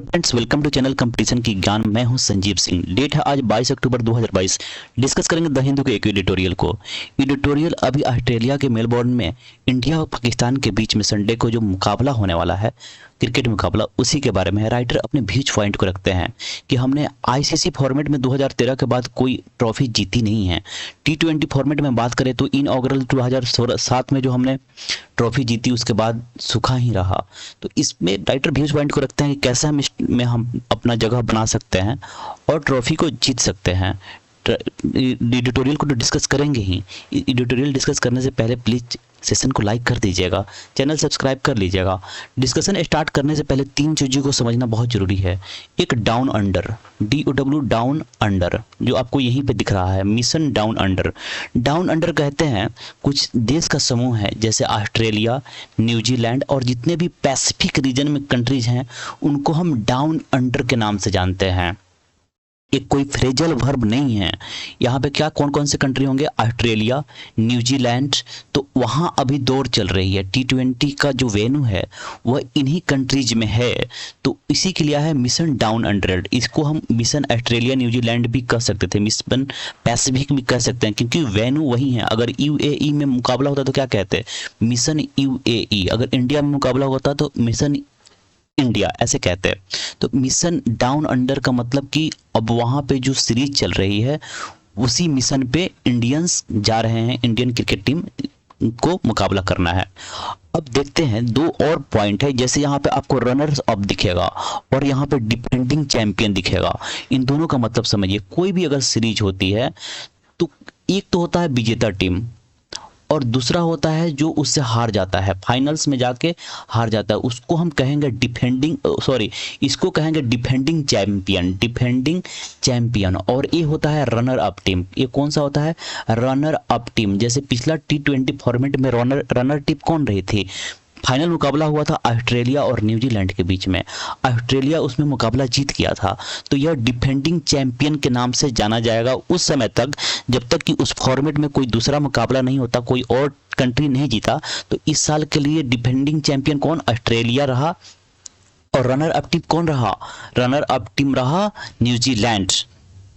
Friends, welcome to channel competition की ज्ञान। मैं हूं संजीव सिंह। डेट है आज 22 अक्टूबर 2022। डिस्कस करेंगे द हिंदू के एक एडिटोरियल को। एडिटोरियल अभी ऑस्ट्रेलिया के मेलबोर्न में इंडिया और पाकिस्तान के बीच में संडे को जो मुकाबला होने वाला है, क्रिकेट मुकाबला, उसी के बारे में है। राइटर अपने व्यूज पॉइंट को रखते हैं कि हमने आईसीसी फॉर्मेट में 2013 के बाद कोई ट्रॉफी जीती नहीं है। टी20 फॉर्मेट में बात करें तो इनऑग्रल 2007 में जो हमने ट्रॉफी जीती उसके बाद सूखा ही रहा। तो इसमें राइटर व्यूज पॉइंट को रखते हैं कि कैसे हम अपना जगह बना सकते हैं और ट्रॉफी को जीत सकते हैं। एडिटोरियल को तो डिस्कस करेंगे ही। एडिटोरियल डिस्कस करने से पहले प्लीज सेशन को लाइक कर दीजिएगा, चैनल सब्सक्राइब कर लीजिएगा। डिस्कशन स्टार्ट करने से पहले तीन चीज़ों को समझना बहुत जरूरी है। एक down under, DOW down under, जो आपको यहीं पे दिख रहा है, mission down under. Down under कहते हैं कुछ देश का समूह है, जैसे ऑस्ट्रेलिया, न्यूजीलैंड और जितने भी पैसिफिक रीजन में कंट्रीज हैं उनको हम डाउन अंडर के नाम से जानते हैं। एक कोई फ्रेजल वर्ब नहीं है। यहाँ पे क्या कौन कौन से कंट्री होंगे? Australia, New Zealand. तो वहाँ अभी दौड़ चल रही है। टी20 का जो वेन्यू है वह इन्हीं कंट्रीज में है। तो इसी के लिए है मिशन डाउन अंडर। इसको हम मिशन ऑस्ट्रेलिया न्यूजीलैंड भी कह सकते थे, मिशन पैसिफिक भी कह सकते हैं, क्योंकि वेन्यू वही है। अगर UAE में मुकाबला होता तो क्या कहते? Mission UAE। अगर इंडिया में मुकाबला होता तो मिशन इंडिया, ऐसे कहते हैं। तो मिशन डाउन अंडर का मतलब कि अब वहां पे जो सीरीज चल रही है उसी मिशन पे इंडियंस जा रहे हैं। इंडियन क्रिकेट टीम को मुकाबला करना है। अब देखते हैं दो और पॉइंट है, जैसे यहाँ पे आपको रनर्स अप दिखेगा और यहाँ पे डिफेंडिंग चैंपियन दिखेगा। इन दोनों का मतलब समझिए। कोई भी अगर सीरीज होती है तो एक तो होता है विजेता टीम और दूसरा होता है जो उससे हार जाता है, फाइनल्स में जाके हार जाता है, उसको हम कहेंगे इसको कहेंगे डिफेंडिंग चैंपियन। Defending champion. और ये होता है रनर अप टीम। ये कौन सा होता है? Runner up team. जैसे पिछला टी20 फॉर्मेट में रनर टीम कौन रही थी? फाइनल मुकाबला हुआ था ऑस्ट्रेलिया और न्यूजीलैंड के बीच में। ऑस्ट्रेलिया उसमें मुकाबला जीत गया था। तो यह डिफेंडिंग चैंपियन के नाम से जाना जाएगा उस समय तक, जब तक कि उस फॉर्मेट में कोई दूसरा मुकाबला नहीं होता, कोई और कंट्री नहीं जीता। तो इस साल के लिए डिफेंडिंग चैंपियन कौन? ऑस्ट्रेलिया रहा। और रनर अप टीम कौन रहा? रनर अप टीम रहा न्यूजीलैंड।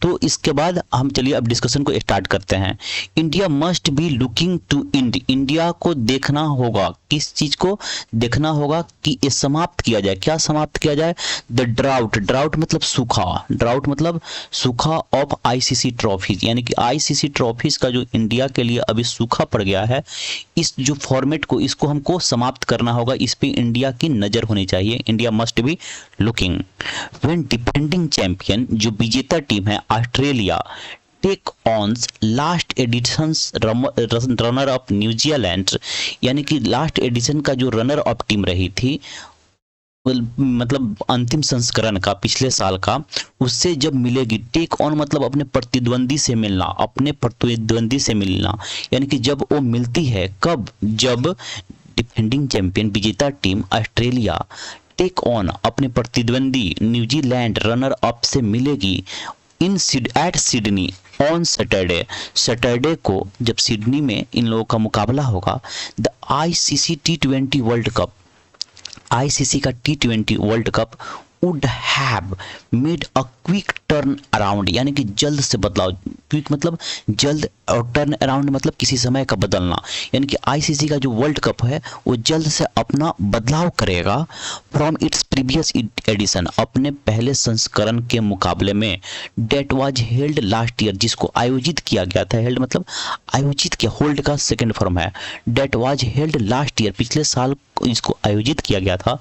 तो इसके बाद हम चलिए अब डिस्कशन को स्टार्ट करते हैं। India must be looking to India को देखना होगा। किस चीज को देखना होगा? कि ये समाप्त किया जाए। क्या समाप्त किया जाए? The drought. ड्राउट मतलब सूखा। ड्राउट मतलब सूखा ऑफ आईसीसी ट्रॉफीज, यानी कि आईसीसी ट्रॉफीज का जो इंडिया के लिए अभी सूखा पड़ गया है, इस जो फॉर्मेट को, इसको हमको समाप्त करना होगा। इस पे इंडिया की नजर होनी चाहिए। India must be looking when defending champion, जो विजेता टीम है Australia, take ons last editions runner up New Zealand, यानी कि लास्ट एडिशन का जो रनर अप टीम रही थी, मतलब अंतिम संस्करण का, पिछले साल का, उससे जब मिलेगी। टेक ऑन मतलब अपने प्रतिद्वंदी से मिलना, अपने प्रतिद्वंदी से मिलना, यानी कि जब वो मिलती है, कब? जब डिफेंडिंग चैंपियन विजेता टीम ऑस्ट्रेलिया टेक ऑन अपने प्रतिद्वंदी न्यूजीलैंड रनर अप से मिलेगी एट सिडनी ऑन सैटरडे को, जब सिडनी में इन लोगों का मुकाबला होगा। द आईसीसी टी20 वर्ल्ड कप, आईसीसी का टी20 world cup would have made a quick turn around, यानी कि जल्द से बदलाव। क्विक मतलब जल्द और टर्न अराउंड मतलब किसी समय का बदलना, यानी कि आईसीसी का जो वर्ल्ड कप है वो जल्द से अपना बदलाव करेगा फ्रॉम इट्स प्रीवियस एडिशन, अपने पहले संस्करण के मुकाबले में। Date was held last year, जिसको आयोजित किया गया था। हेल्ड मतलब आयोजित किया, होल्ड का सेकेंड फॉर्म है। Date was held last year, पिछले साल इसको आयोजित किया गया था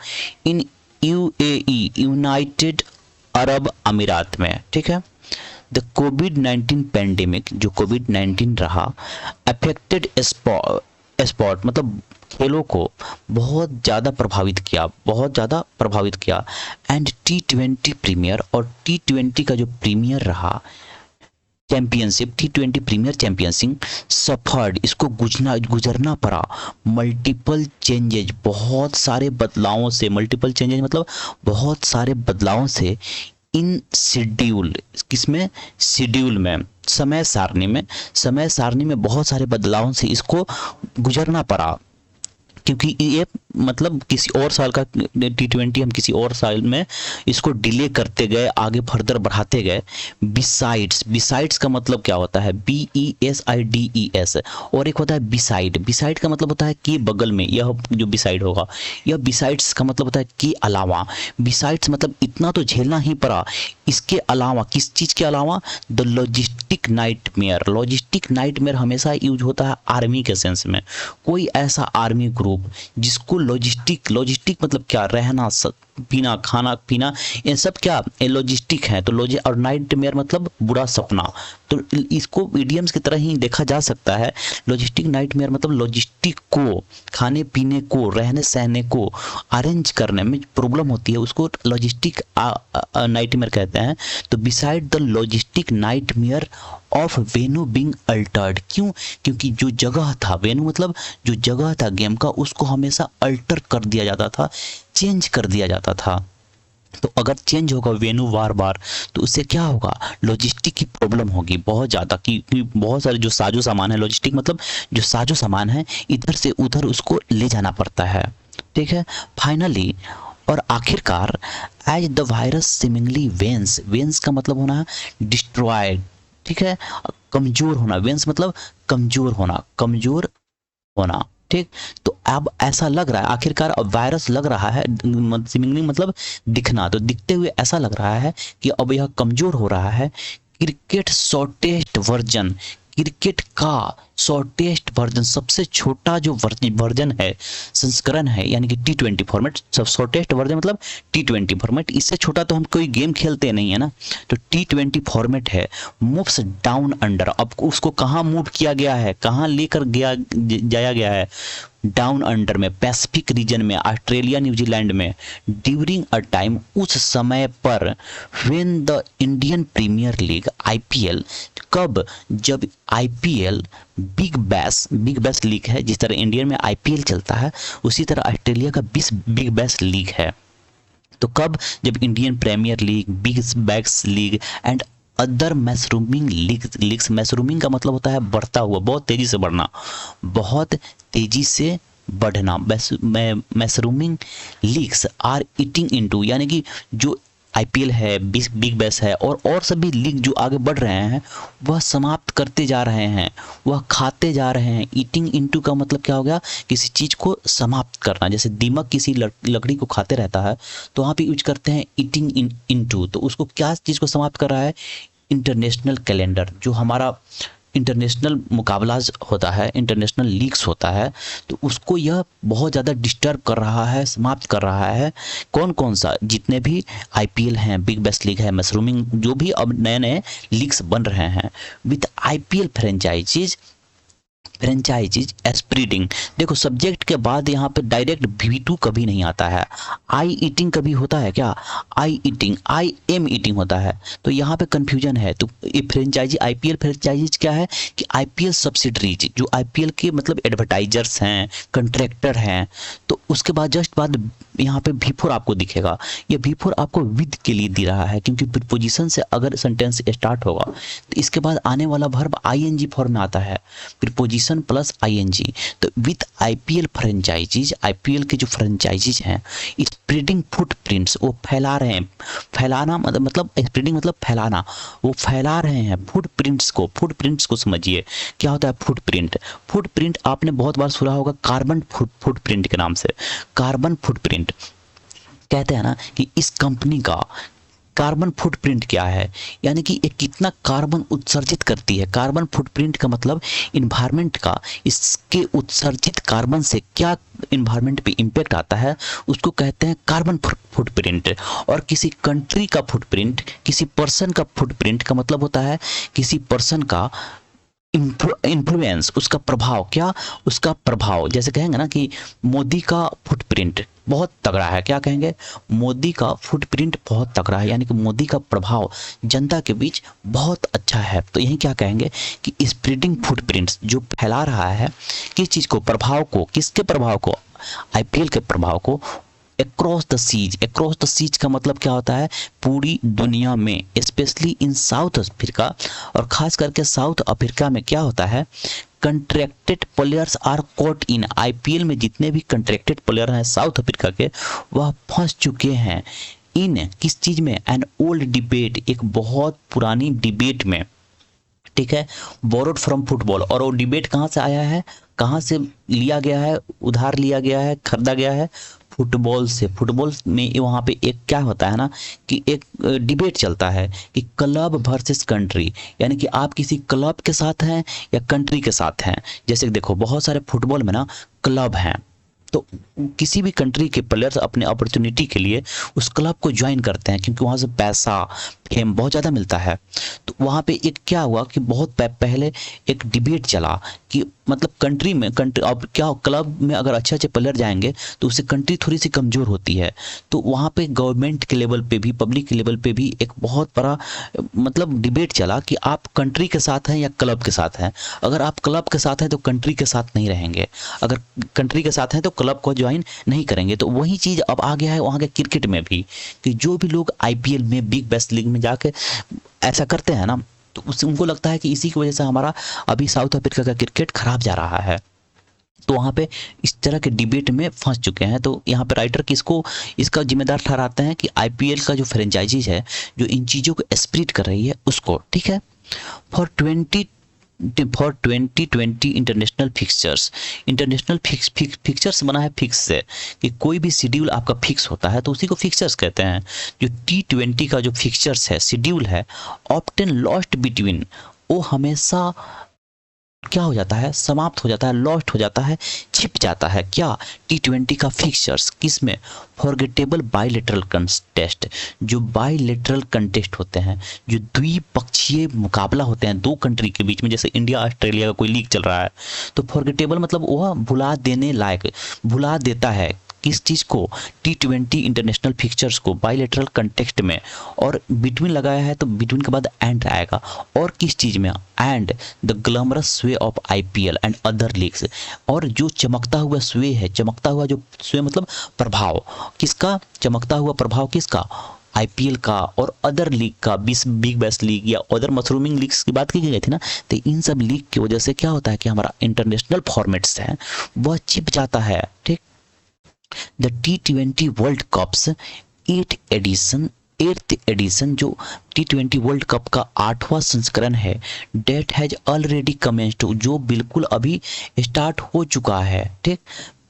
इन UAE, यूनाइटेड अरब अमीरात में। ठीक है। द कोविड-19 पैंडेमिक, जो कोविड-19 रहा, अफेक्टेड स्पोर्ट मतलब खेलों को बहुत ज़्यादा प्रभावित किया। एंड टी20 प्रीमियर, और टी20 का जो प्रीमियर रहा चैंपियनशिप, टी20 प्रीमियर चैंपियनशिप सफर्ड, इसको गुजरना पड़ा मल्टीपल चेंजेज, बहुत सारे बदलावों से। मल्टीपल चेंजेज मतलब बहुत सारे बदलावों से। इन शेड्यूल, किसमें? शेड्यूल में, समय सारणी में बहुत सारे बदलावों से इसको गुजरना पड़ा, क्योंकि ये मतलब किसी और साल का T20 हम किसी और साल में इसको डिले करते गए, आगे फर्दर बढ़ाते गए। बिसाइड्स का मतलब क्या होता है? BESIDES। और एक होता है बिसाइड का मतलब होता है कि बगल में, यह जो बिसाइड होगा, यह बिसाइड्स का मतलब होता है कि अलावा। बिसाइड्स मतलब इतना तो झेलना ही पड़ा, इसके अलावा, किस चीज़ के अलावा? The logistic nightmare. Logistic nightmare हमेशा यूज होता है आर्मी के सेंस में। कोई ऐसा आर्मी ग्रुप जिसको लॉजिस्टिक मतलब क्या? रहना, पीना, खाना पीना, ये सब क्या लॉजिस्टिक है। तो और नाइटमेयर मतलब बुरा सपना। तो इसको इडियम्स की तरह ही देखा जा सकता है। लॉजिस्टिक नाइटमेयर मतलब लॉजिस्टिक को, खाने पीने को, रहने सहने को अरेंज करने में प्रॉब्लम होती है, उसको लॉजिस्टिक नाइटमेयर कहते हैं। तो beside the logistic nightmare of venue being Altered. क्यों? क्योंकि जो जगह था, वेन्यू मतलब जो जगह था गेम का, उसको हमेशा अल्टर कर दिया जाता था, चेंज कर दिया जाता था। तो अगर चेंज होगा वेन्यू बार बार, तो उससे क्या होगा? लॉजिस्टिक की प्रॉब्लम होगी बहुत ज़्यादा, कि बहुत सारे जो साजो सामान है, लॉजिस्टिक मतलब जो साजो सामान है, इधर से उधर उसको ले जाना पड़ता है। ठीक है। फाइनली और आखिरकार, as the virus seemingly wanes का मतलब होना है डिस्ट्रॉयड। ठीक है। कमजोर होना, वेन्स मतलब कमजोर होना। ठीक। तो अब ऐसा लग रहा है, आखिरकार अब वायरस लग रहा है, सिमिंगली मतलब दिखना, तो दिखते हुए ऐसा लग रहा है कि अब यह कमजोर हो रहा है। क्रिकेट का शॉर्टेस्ट वर्जन, सबसे छोटा जो वर्जन है, संस्करण है, यानी कि T20 फॉर्मेट। सब शॉर्टेस्ट वर्जन मतलब T20 फॉर्मेट। इससे छोटा तो हम कोई गेम खेलते नहीं है ना। तो T20 फॉर्मेट है, मूव्स डाउन अंडर। अब उसको कहाँ मूव किया गया है, कहाँ लेकर जाया गया है? डाउन अंडर में, पैसिफिक रीजन में, ऑस्ट्रेलिया न्यूजीलैंड में। ड्यूरिंग अ टाइम, उस समय पर, when the Indian Premier league IPL, कब? जब IPL बिग बैश लीग है। जिस तरह इंडियन में IPL चलता है, उसी तरह ऑस्ट्रेलिया का बिग बैश लीग है। तो कब? जब Indian Premier League, Big Bash League and other mushrooming leagues. Mushrooming का मतलब होता है बढ़ता हुआ, बहुत तेजी से बढ़ना, बहुत तेजी से बढ़ना। Mushrooming leagues are eating into, यानी कि जो IPL है, बिग बैश है, और सभी लीग जो आगे बढ़ रहे हैं, वह समाप्त करते जा रहे हैं, वह खाते जा रहे हैं। ईटिंग इनटू का मतलब क्या हो गया? किसी चीज़ को समाप्त करना। जैसे दीमक किसी लकड़ी को खाते रहता है, तो वहाँ पे यूज करते हैं ईटिंग इनटू। तो उसको क्या चीज़ को समाप्त कर रहा है? इंटरनेशनल कैलेंडर, जो हमारा इंटरनेशनल मुकाबला होता है, इंटरनेशनल लीग्स होता है, तो उसको यह बहुत ज़्यादा डिस्टर्ब कर रहा है, समाप्त कर रहा है। कौन सा? जितने भी IPL हैं, बिग बैश लीग है, मशरूमिंग, जो भी अब नए नए लीग्स बन रहे हैं, विथ IPL फ्रेंचाइजीज स्प्रेडिंग। देखो, सब्जेक्ट के बाद यहाँ पे डायरेक्ट V2 कभी नहीं आता है। आई ईटिंग कभी होता है क्या? आई एम ईटिंग होता है। तो यहाँ पे कंफ्यूजन है। तो ये फ्रेंचाइजी, IPL फ्रेंचाइजीज क्या है कि IPL सब्सिडरीज, जो IPL के मतलब एडवर्टाइजर्स हैं, कंट्रैक्टर हैं। तो उसके बाद जस्ट बाद यहाँ पे V4 आपको दिखेगा। ये V4 आपको विद के लिए दे रहा है, क्योंकि प्रीपोजिशन से अगर सेंटेंस स्टार्ट होगा तो इसके बाद आने वाला वर्ब ING फॉर्म में आता है, प्रीपोजिशन प्लस ING। तो विथ IPL फ्रेंचाइजीज, IPL के जो फ्रेंचाइजीज हैं, स्प्रेडिंग फुटप्रिंट्स, वो फैला रहे हैं। फैलाना मतलब स्प्रेडिंग मतलब फैलाना, वो फैला रहे हैं फुटप्रिंट्स को समझिए क्या होता है फुटप्रिंट आपने बहुत बार सुना होगा कार्बन फुटप्रिंट के नाम से। कार्बन फुटप्रिंट कहते हैं ना कि इस कंपनी का कार्बन फुटप्रिंट क्या है, यानी कि ये कितना कार्बन उत्सर्जित करती है। कार्बन फुटप्रिंट का मतलब इन्वायरमेंट का, इसके उत्सर्जित कार्बन से क्या इन्वायरमेंट पे इम्पैक्ट आता है, उसको कहते हैं कार्बन फुटप्रिंट। और किसी कंट्री का फुटप्रिंट, किसी पर्सन का फुटप्रिंट का मतलब होता है किसी पर्सन का इन्फ्लुएंस, उसका प्रभाव। क्या? उसका प्रभाव। जैसे कहेंगे ना कि मोदी का फुटप्रिंट बहुत तगड़ा है, क्या कहेंगे? मोदी का फुटप्रिंट बहुत तगड़ा है, यानी कि मोदी का प्रभाव जनता के बीच बहुत अच्छा है। तो यही क्या कहेंगे कि स्प्रेडिंग फुटप्रिंट्स, जो फैला रहा है किस चीज़ को, प्रभाव को। किसके प्रभाव को? IPL के प्रभाव को across the seas. Across the seas का मतलब क्या होता है? पूरी दुनिया में, स्पेशली इन साउथ अफ्रीका, और खास करके साउथ अफ्रीका में क्या होता है, contracted players are caught in. IPL में जितने भी कंट्रैक्टेड प्लेयर हैं साउथ अफ्रीका के, वह फंस चुके हैं इन किस चीज में? एन ओल्ड डिबेट, एक बहुत पुरानी डिबेट में, ठीक है, बोरोड फ्रॉम फुटबॉल। और वो डिबेट कहाँ से आया है, कहाँ से लिया गया है, उधार लिया गया है, खरीदा गया है? फुटबॉल से। फुटबॉल में वहाँ पे एक क्या होता है ना कि एक डिबेट चलता है कि क्लब वर्सेस कंट्री, यानी कि आप किसी क्लब के साथ हैं या कंट्री के साथ हैं। जैसे देखो बहुत सारे फुटबॉल में ना क्लब हैं, तो किसी भी कंट्री के प्लेयर्स अपने अपॉर्चुनिटी के लिए उस क्लब को ज्वाइन करते हैं, क्योंकि वहाँ से पैसा, फेम बहुत ज़्यादा मिलता है। तो वहाँ पे एक क्या हुआ कि बहुत पहले एक डिबेट चला कि मतलब कंट्री अब क्या, क्लब में अगर अच्छे अच्छे प्लेयर जाएंगे तो उससे कंट्री थोड़ी सी कमज़ोर होती है। तो वहाँ पे गवर्नमेंट के लेवल पे भी, पब्लिक के लेवल पे भी एक बहुत बड़ा मतलब डिबेट चला कि आप कंट्री के साथ हैं या क्लब के साथ हैं। अगर आप क्लब के साथ हैं तो कंट्री के साथ नहीं रहेंगे, अगर कंट्री के साथ हैं तो क्लब को ज्वाइन नहीं करेंगे। तो वही चीज़ अब आ गया है वहाँ के क्रिकेट में भी, कि जो भी लोग आईपीएल में, बिग बैश लीग में जाके ऐसा करते हैं ना, तो उससे उनको लगता है कि इसी की वजह से हमारा अभी साउथ अफ्रीका का क्रिकेट खराब जा रहा है। तो वहाँ पे इस तरह के डिबेट में फंस चुके हैं। तो यहाँ पे राइटर किसको इसका जिम्मेदार ठहराते हैं कि आईपीएल का जो फ्रेंचाइजीज है, जो इन चीज़ों को स्प्रिट कर रही है उसको, ठीक है। For 2020 international fixtures. International fixtures बना है फिक्स से, कि कोई भी शेड्यूल आपका फिक्स होता है तो उसी को फिक्सचर्स कहते हैं। जो T20 का जो फिक्सचर्स है, शेड्यूल है, ऑफ्टन लॉस्ट बिटवीन, वो हमेशा क्या हो जाता है, समाप्त हो जाता है, लॉस्ट हो जाता है, छिप जाता है। क्या? T20 का फिक्सचर्स किस में? Forgettable bilateral contest. जो बायलैटरल कंटेस्ट होते हैं, जो द्विपक्षीय मुकाबला होते हैं दो कंट्री के बीच में, जैसे इंडिया ऑस्ट्रेलिया का कोई लीग चल रहा है, तो फॉरगेटेबल मतलब वह भुला देने लायक, भुला देता है किस चीज़ को? T20 इंटरनेशनल फिक्सचर्स को बायलैटरल कंटेक्स्ट में। और बिटवीन लगाया है तो बिटवीन के बाद एंड आएगा। और किस चीज़ में? एंड द ग्लैमरस स्वे of IPL and other leagues. और जो चमकता हुआ स्वे है, चमकता हुआ जो स्वे मतलब प्रभाव, किसका चमकता हुआ प्रभाव? किसका? आईपीएल का और अदर लीग का, बिग बैश लीग या अदर मशरूमिंग लीग्स की बात की गई थी ना। तो इन सब लीग की वजह से क्या होता है कि हमारा इंटरनेशनल फॉर्मेट्स है वह छिप जाता है, ठीक। The T20 world cups 8th addition, जो T20 वर्ल्ड कप का 8वां संस्करण है, डेट हैज ऑलरेडी कमेंस्ड, जो बिल्कुल अभी स्टार्ट हो चुका है, ठीक।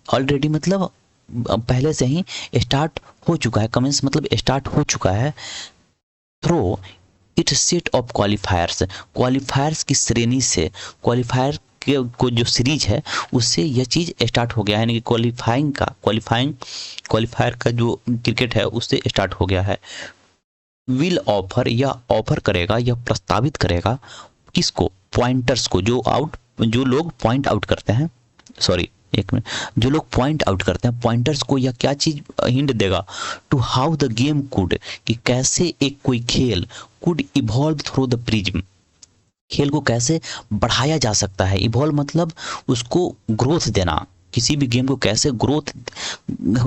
ऑलरेडी मतलब पहले से ही स्टार्ट हो चुका है, कमेंस मतलब स्टार्ट हो चुका है। Throw it set of qualifiers की श्रेणी से, क्वालिफायर को जो सीरीज है उससे यह चीज़ स्टार्ट हो गया है, यानी कि क्वालिफायर का जो क्रिकेट है उससे स्टार्ट हो गया है। विल ऑफर, या ऑफर करेगा या प्रस्तावित करेगा किसको? पॉइंटर्स को, जो लोग पॉइंट आउट करते हैं, सॉरी एक मिनट, जो लोग पॉइंट आउट करते हैं, पॉइंटर्स को या क्या चीज़ हिंट देगा? To how the game could, कि कैसे एक कोई खेल could evolve through the prism, खेल को कैसे बढ़ाया जा सकता है। इवॉल्व मतलब उसको ग्रोथ देना, किसी भी गेम को कैसे ग्रोथ,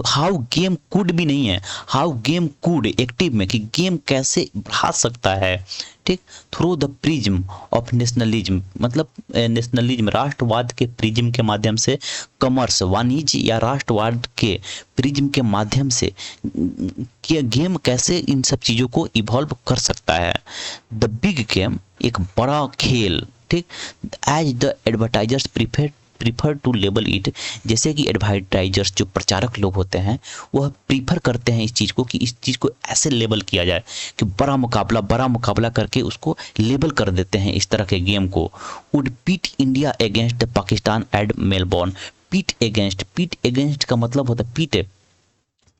हाउ गेम कुड भी नहीं है, हाउ गेम कुड एक्टिव में, कि गेम कैसे बढ़ा सकता है, ठीक। Through the prism of nationalism, मतलब नेशनलिज्म, राष्ट्रवाद के प्रिज्म के माध्यम से, कॉमर्स, वाणिज्य या राष्ट्रवाद के प्रिज्म के माध्यम से कि गेम कैसे इन सब चीज़ों को इवॉल्व कर सकता है। द बिग गेम, एक बड़ा खेल, ठीक। As the advertisers prefer to label it, जैसे कि एडवर्टाइजर्स, जो प्रचारक लोग होते हैं, वह प्रीफर करते हैं इस चीज़ को, कि इस चीज़ को ऐसे लेबल किया जाए कि बड़ा मुकाबला करके उसको लेबल कर देते हैं इस तरह के गेम को। Would pit India against Pakistan at Melbourne. Pit against का मतलब होता है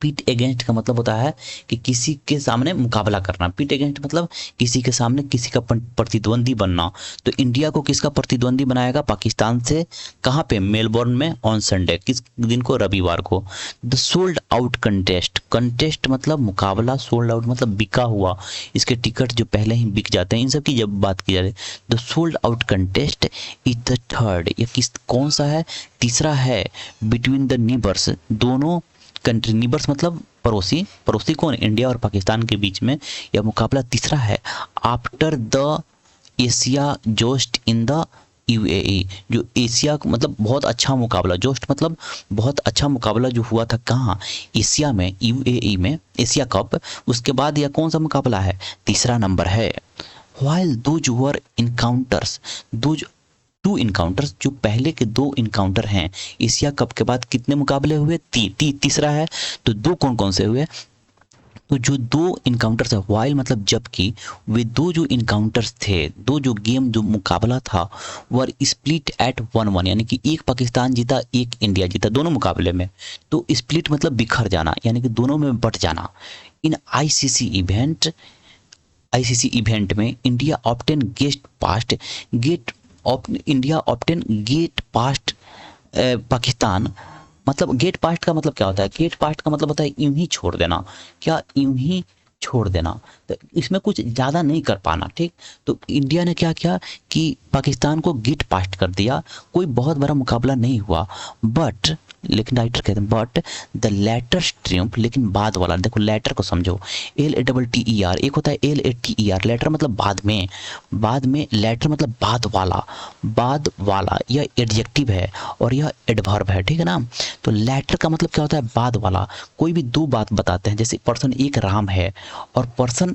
पीट अगेंस्ट का मतलब होता है कि किसी के सामने मुकाबला करना। पीट अगेंस्ट मतलब किसी के सामने किसी का प्रतिद्वंदी बनना। तो इंडिया को किसका प्रतिद्वंदी बनाएगा? पाकिस्तान से। कहाँ पे? मेलबोर्न में ऑन संडे, किस दिन को? रविवार को। द सोल्ड आउट कंटेस्ट मतलब मुकाबला, सोल्ड आउट मतलब बिका हुआ, इसके टिकट जो पहले ही बिक जाते हैं, इन सब की जब बात की जाए। The sold out contest is the third, ये कौन सा है? तीसरा है। बिटवीन द नीबर्स, दोनों कंट्री, नीबर्स मतलब पड़ोसी, पड़ोसी कौन, इंडिया और पाकिस्तान के बीच में यह मुकाबला तीसरा है after the Asia Jost in the UAE. जो एशिया मतलब बहुत अच्छा मुकाबला, जोस्ट मतलब बहुत अच्छा मुकाबला जो हुआ था कहाँ, एशिया में, यूएई में, एशिया कप, उसके बाद यह कौन सा मुकाबला है, तीसरा नंबर है। While those were encounters, those two encounters, जो पहले के दो इनकाउंटर हैं एशिया कप के बाद कितने मुकाबले हुए, तीसरा है, तो दो कौन कौन से हुए, तो जो दो इनकाउंटर्स है, वाइल मतलब जबकि, वे दो जो इनकाउंटर्स थे, दो जो गेम जो मुकाबला था, वर स्प्लिट एट 1-1, यानी कि एक पाकिस्तान जीता एक इंडिया जीता दोनों मुकाबले में। तो स्प्लिट मतलब बिखर जाना, यानी कि दोनों में बट जाना। इन आईसीसी इवेंट में India often India often get past Pakistan, मतलब गेट पास्ट का मतलब क्या होता है, गेट पास्ट का मतलब होता है यूं ही छोड़ देना, क्या यूं ही छोड़ देना, तो इसमें कुछ ज़्यादा नहीं कर पाना, ठीक। तो इंडिया ने क्या किया कि पाकिस्तान को गेट पास्ट कर दिया, कोई बहुत बड़ा मुकाबला नहीं हुआ, बट, लेकिन राइटर कहते हैं बट द लेटर ट्रियम्फ, लेकिन बाद वाला, देखो लेटर को समझो, LATTER, एक होता है LATER, लेटर मतलब बाद में लेटर मतलब बाद वाला, यह एडजेक्टिव है और यह एडवर्ब है, ठीक है ना। तो लेटर का मतलब क्या होता है, बाद वाला, कोई भी दो बात बताते हैं, जैसे पर्सन एक राम है और पर्सन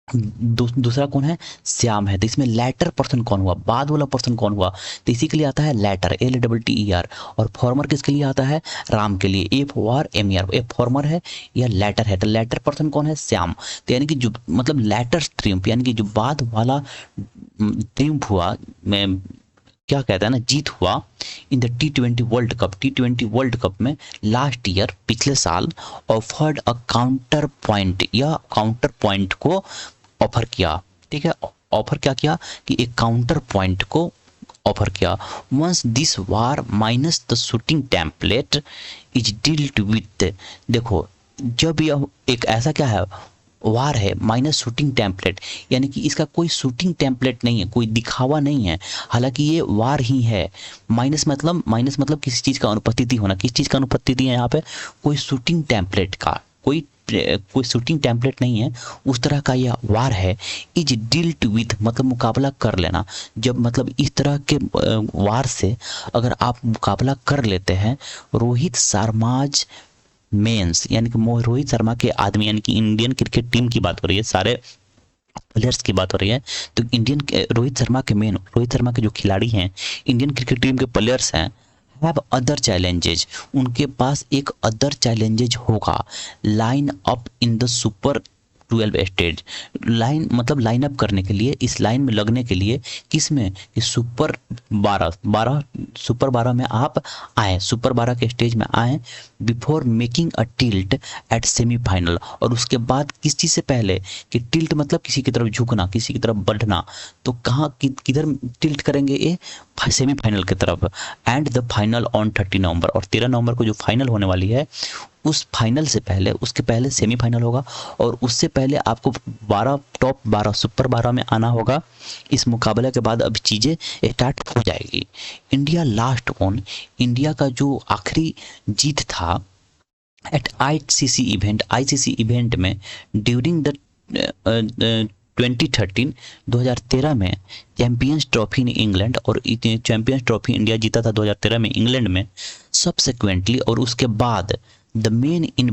दूसरा कौन है, श्याम है, तो इसमें लेटर पर्सन कौन हुआ, बाद वाला पर्सन कौन हुआ, तो इसी के लिए आता है लेटर, LATTER, और फॉर्मर किसके लिए आता है, राम के लिए, FORMER, ए फॉर्मर है या लेटर है, तो लेटर पर्सन कौन है, श्याम। तो यानी कि जो मतलब लेटर ट्रियम्फ, यानी कि जो बाद वाला ट्रियम्फ हुआ, मैं क्या कहता है ना, जीत हुआ in the T20 World Cup में लास्ट ईयर, पिछले साल, ऑफर्ड अ काउंटर पॉइंट, या काउंटर पॉइंट को ऑफर किया, ठीक है, ऑफर क्या किया कि एक काउंटर पॉइंट को ऑफर किया। Once this war minus the shooting template is dealt with, देखो जब यह एक ऐसा क्या है, वार है माइनस शूटिंग टेम्पलेट, यानी कि इसका कोई शूटिंग टेम्पलेट नहीं है, कोई दिखावा नहीं है, हालांकि ये वार ही है। माइनस मतलब किसी चीज़ का अनुपस्थिति होना, किस चीज़ का अनुपस्थिति है यहाँ पे, कोई शूटिंग टेम्पलेट का, कोई शूटिंग टेम्पलेट नहीं है, उस तरह का यह वार है। इज डील्ड विथ मतलब मुकाबला कर लेना, जब मतलब इस तरह के वार से अगर आप मुकाबला कर लेते हैं, रोहित शर्माज मेंस, यानी कि रोहित शर्मा के आदमी, यानी कि इंडियन क्रिकेट टीम की बात हो रही है, सारे प्लेयर्स की बात हो रही है, तो रोहित शर्मा के जो खिलाड़ी हैं, इंडियन क्रिकेट टीम के प्लेयर्स हैं, हैव अदर चैलेंजेज, उनके पास एक अदर चैलेंजेज होगा, line up in the super 12 stage, line मतलब लाइन अप करने के लिए, इस लाइन में लगने के लिए, किस में, कि सुपर 12 में आप आए, सुपर 12 के स्टेज में आए, before making a tilt at semifinal, और उसके बाद किस चीज़ से पहले, कि टिल्ट मतलब किसी की तरफ झुकना, किसी की तरफ बढ़ना, तो कहाँ किधर टिल्ट करेंगे, ये सेमीफाइनल की तरफ, एंड द फाइनल ऑन 30 नवंबर, और 13 नवंबर को जो फाइनल होने वाली है, उस फाइनल से पहले, उसके पहले सेमीफाइनल होगा, और उससे पहले आपको टॉप 12 सुपर 12 में आना होगा। इस मुकाबले के बाद अब चीज़ें स्टार्ट हो जाएगी। इंडिया लास्ट ऑन, इंडिया का जो आखिरी जीत था एट आईसीसी इवेंट में ड्यूरिंग द 2013 में चैंपियंस ट्रॉफी इन इंग्लैंड, और चैंपियंस ट्रॉफी इंडिया जीता था 2013 में इंग्लैंड में, सब्सिक्वेंटली, और उसके बाद द मेन इन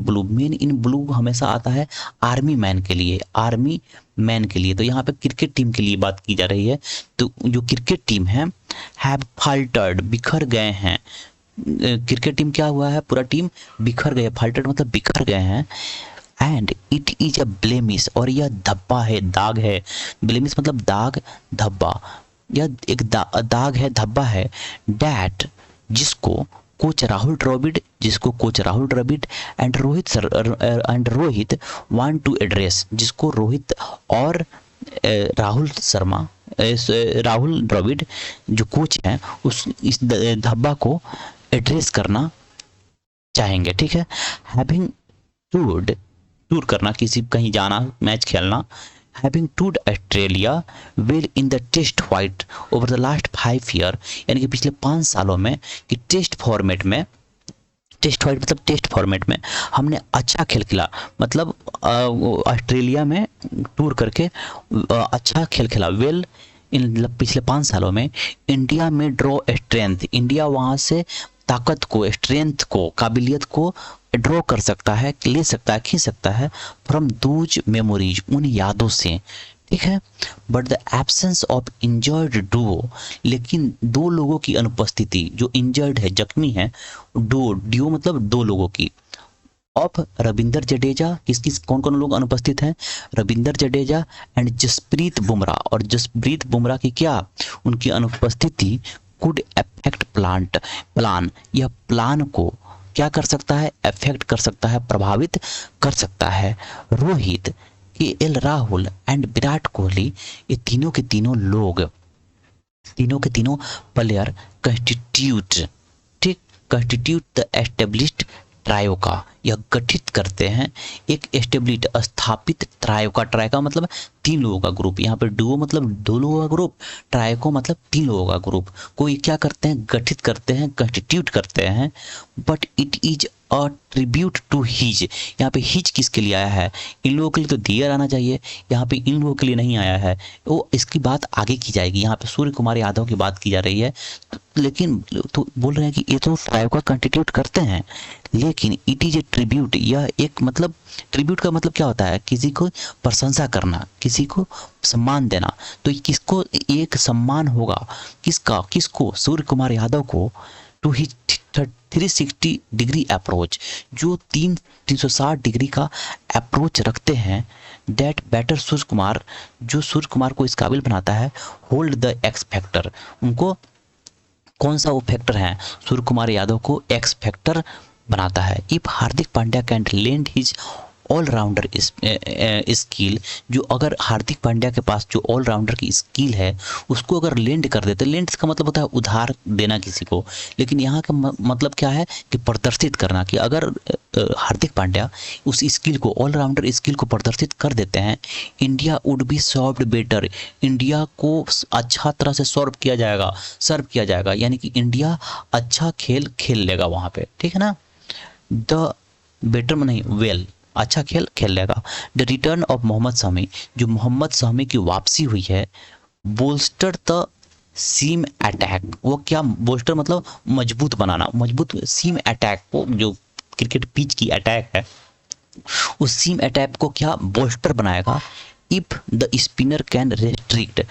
ब्लू हमेशा आता है आर्मी मैन के लिए, तो यहाँ पे क्रिकेट टीम के लिए बात की जा रही है। तो जो क्रिकेट टीम है, हैव फाल्टर्ड, बिखर गए हैं, क्रिकेट टीम क्या हुआ है, पूरा टीम बिखर गए, फाल्टर्ड मतलब बिखर गए हैं, and it is a blemish, और यह धब्बा है, दाग है, ब्लेमिश मतलब दाग, धब्बा, यह एक दाग है, धब्बा है, डैट जिसको coach Rahul Dravid and Rohit want to address, जिसको रोहित और राहुल द्रविड़ जो कोच हैं, इस धब्बा को एड्रेस करना चाहेंगे, ठीक है। हैविंग टूर करना, किसी कहीं जाना, मैच खेलना, having toured Australia well in the test fight over the last 5 year, यानी कि पिछले 5 सालों में कि टेस्ट फॉर्मेट में टेस्ट वाइज मतलब टेस्ट फॉर्मेट में हमने अच्छा खेल खेला, मतलब ऑस्ट्रेलिया में टूर करके अच्छा खेल खेला। वेल इन पिछले 5 सालों में इंडिया में ड्रॉ स्ट्रेंथ, इंडिया वहाँ से ताकत को, स्ट्रेंथ को, काबिलियत को ड्रॉ कर सकता है, ले सकता है, खींच सकता है फ्रॉम दूज मेमोरीज, उन यादों से, ठीक है। But the absence of injured Duo, लेकिन दो लोगों की अनुपस्थिति, जो इंजर्ड है, जख्मी है, डुओ मतलब दो लोगों की, ऑफ रविंदर जडेजा, किस कौन कौन लोग अनुपस्थित हैं, रविंदर जडेजा एंड जसप्रीत बुमराह, और जसप्रीत बुमराह की क्या, उनकी अनुपस्थिति कुड अफेक्ट प्लान, यह प्लान को क्या कर सकता है, अफेक्ट कर सकता है, प्रभावित कर सकता है। रोहित, KL राहुल एंड विराट कोहली, ये तीनों के तीनों लोग, तीनों के तीनों प्लेयर कंस्टिट्यूट द एस्टेब्लिश्ड ट्रायोका, यह गठित करते हैं एक एस्टेब्लिश्ड स्थापित ट्रायोका मतलब 3 लोगों का ग्रुप, यहाँ पे डुओ मतलब 2 लोगों का ग्रुप, ट्रायोको मतलब 3 लोगों का ग्रुप को ये क्या करते हैं, गठित करते हैं, कंस्टिट्यूट करते हैं। But it is a tribute to his, यहाँ पे हिज किसके लिए आया है, इन लोगों के लिए तो दियर आना चाहिए, यहाँ पे इन लोगों के लिए नहीं आया है, वो इसकी बात आगे की जाएगी। यहाँ पे सूर्य कुमार यादव की बात की जा रही है, लेकिन तो बोल रहे हैं कि ये तो ट्रायोका कंस्टिट्यूट करते हैं, लेकिन इट इज ए ट्रिब्यूट, यह एक मतलब, ट्रिब्यूट का मतलब क्या होता है, किसी को प्रशंसा करना, किसी को सम्मान देना, तो किसको एक सम्मान होगा, किसको, सूर्य कुमार यादव को, टू हिज 360 डिग्री अप्रोच, जो 360 डिग्री का अप्रोच रखते हैं, दैट बेटर सूर्य कुमार, जो सूर्य कुमार को इस काबिल बनाता है, होल्ड द एक्स फैक्टर, उनको कौन सा वो फैक्टर है, सूर्य कुमार यादव को एक्स फैक्टर बनाता है। If Hardik Pandya can lend his allrounder skill, जो अगर हार्दिक पांड्या के पास जो ऑलराउंडर की स्किल है उसको अगर लेंड कर देते, लेंड का मतलब होता है उधार देना किसी को, लेकिन यहाँ का मतलब क्या है कि प्रदर्शित करना, कि अगर हार्दिक पांड्या उस स्किल को, ऑलराउंडर स्किल को प्रदर्शित कर देते हैं, India would be served better, India को अच्छा तरह से सर्व किया जाएगा, यानी कि इंडिया अच्छा खेल लेगा वहाँ पे, ठीक है ना। द बेटर नहीं, वेल, अच्छा खेल लेगा। The return of Mohammed Shami, जो मोहम्मद शमी की वापसी हुई है, बोल्स्टर द सीम अटैक, वो क्या, बोल्स्टर मतलब मजबूत बनाना, मजबूत सीम अटैक को, जो क्रिकेट पिच की अटैक है, उस सीम अटैक को क्या बोल्स्टर बनाएगा। If the spinner can restrict,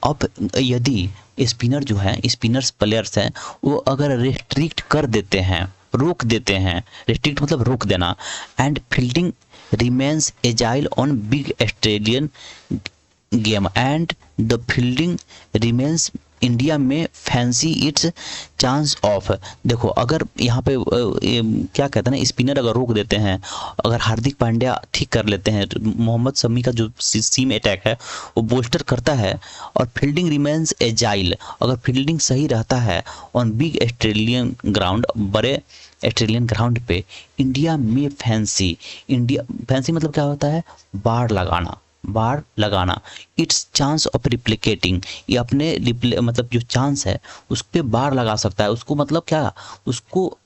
अब यदि स्पिनर जो है, स्पिनर्स प्लेयर्स हैं, वो अगर रेस्ट्रिक्ट कर देते हैं, रोक देते हैं, रेस्ट्रिक्ट मतलब रोक देना, and fielding remains agile on big Australian game, and the fielding remains, India में फैंसी इट्स चांस ऑफ, देखो अगर यहाँ पे क्या कहते हैं ना, स्पिनर अगर रोक देते हैं, अगर हार्दिक पांड्या ठीक कर लेते हैं, मोहम्मद शमी का जो सीम अटैक है वो बोल्स्टर करता है, और फील्डिंग रिमेन्स एजाइल, अगर फील्डिंग सही रहता है ऑन बिग ऑस्ट्रेलियन ग्राउंड, बड़े ऑस्ट्रेलियन ग्राउंड पे, इंडिया में फैंसी मतलब क्या होता है, बाड़ लगाना, इट्स चांस ऑफ रिप्लिकेटिंग, ये अपने मतलब जो चांस है उस पर बाड़ लगा सकता है, उसको मतलब क्या, उसको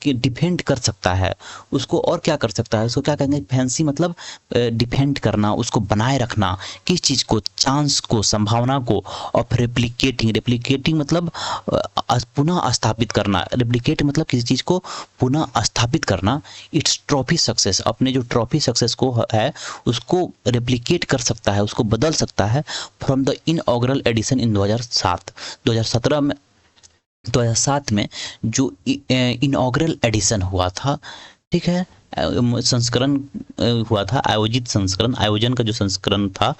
डिफेंड कर सकता है, उसको और क्या कर सकता है, उसको क्या कहेंगे, फैंसी मतलब डिफेंड करना, उसको बनाए रखना, किस चीज़ को, चांस को, संभावना को, और रेप्लिकेटिंग मतलब पुनः स्थापित करना, रेप्लिकेट मतलब किसी चीज़ को पुनः स्थापित करना। इट्स ट्रॉफी सक्सेस, अपने जो ट्रॉफी सक्सेस को है उसको रेप्लिकेट कर सकता है, उसको बदल सकता है, फ्रॉम द इनऑग्रल एडिशन इन 2007 में जो इनऑग्रल एडिशन हुआ था, ठीक है, संस्करण हुआ था, आयोजन का जो संस्करण था,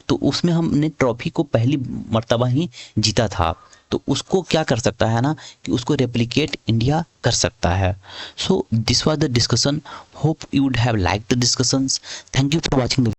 तो उसमें हमने ट्रॉफी को पहली मर्तबा ही जीता था, तो उसको क्या कर सकता है ना, कि उसको रेप्लिकेट इंडिया कर सकता है। So this was the discussion, hope you would have like the discussions, thank you for watching the